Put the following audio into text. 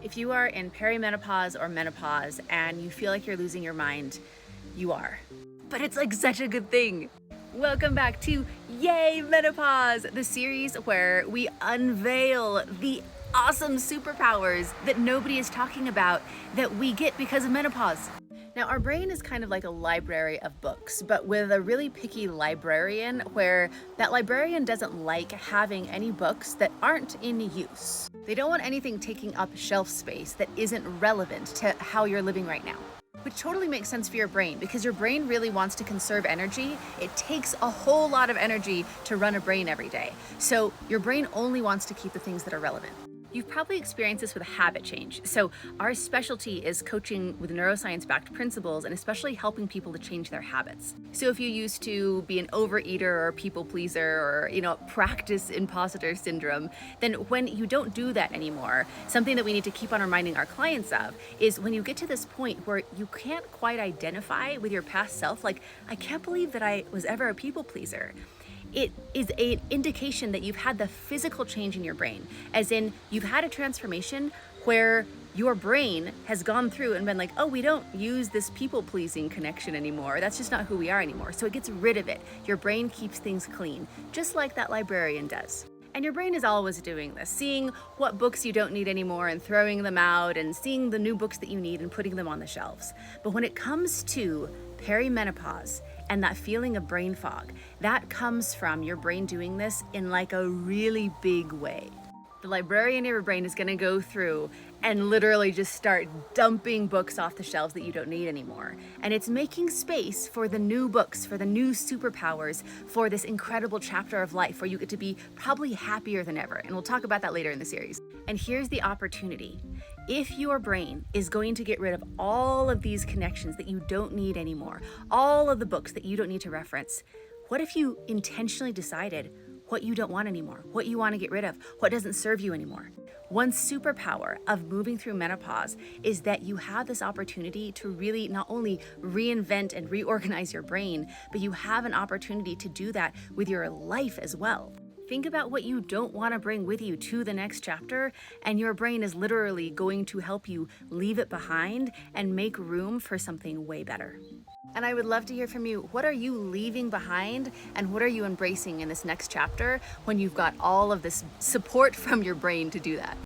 If you are in perimenopause or menopause and you feel like you're losing your mind, you are. But it's like such a good thing. Welcome back to Yay Menopause, the series where we unveil the awesome superpowers that nobody is talking about that we get because of menopause. Now, our brain is kind of like a library of books, but with a really picky librarian where that librarian doesn't like having any books that aren't in use. They don't want anything taking up shelf space that isn't relevant to how you're living right now. Which totally makes sense for your brain because your brain really wants to conserve energy. It takes a whole lot of energy to run a brain every day. So your brain only wants to keep the things that are relevant. You've probably experienced this with habit change. So our specialty is coaching with neuroscience-backed principles and especially helping people to change their habits. So if you used to be an overeater or people pleaser or, practice imposter syndrome, then when you don't do that anymore, something that we need to keep on reminding our clients of is when you get to this point where you can't quite identify with your past self, like, I can't believe that I was ever a people pleaser. It is an indication that you've had the physical change in your brain, as in you've had a transformation where your brain has gone through and been like, oh, we don't use this people-pleasing connection anymore. That's just not who we are anymore. So it gets rid of it. Your brain keeps things clean, just like that librarian does. And your brain is always doing this, seeing what books you don't need anymore and throwing them out and seeing the new books that you need and putting them on the shelves. But when it comes to perimenopause and that feeling of brain fog, that comes from your brain doing this in like a really big way. The librarian in your brain is gonna go through and literally just start dumping books off the shelves that you don't need anymore. And it's making space for the new books, for the new superpowers, for this incredible chapter of life where you get to be probably happier than ever. And we'll talk about that later in the series. And here's the opportunity. If your brain is going to get rid of all of these connections that you don't need anymore, all of the books that you don't need to reference, what if you intentionally decided what you don't want anymore, what you want to get rid of, what doesn't serve you anymore? One superpower of moving through menopause is that you have this opportunity to really not only reinvent and reorganize your brain, but you have an opportunity to do that with your life as well. Think about what you don't want to bring with you to the next chapter, and your brain is literally going to help you leave it behind and make room for something way better. And I would love to hear from you. What are you leaving behind and what are you embracing in this next chapter when you've got all of this support from your brain to do that?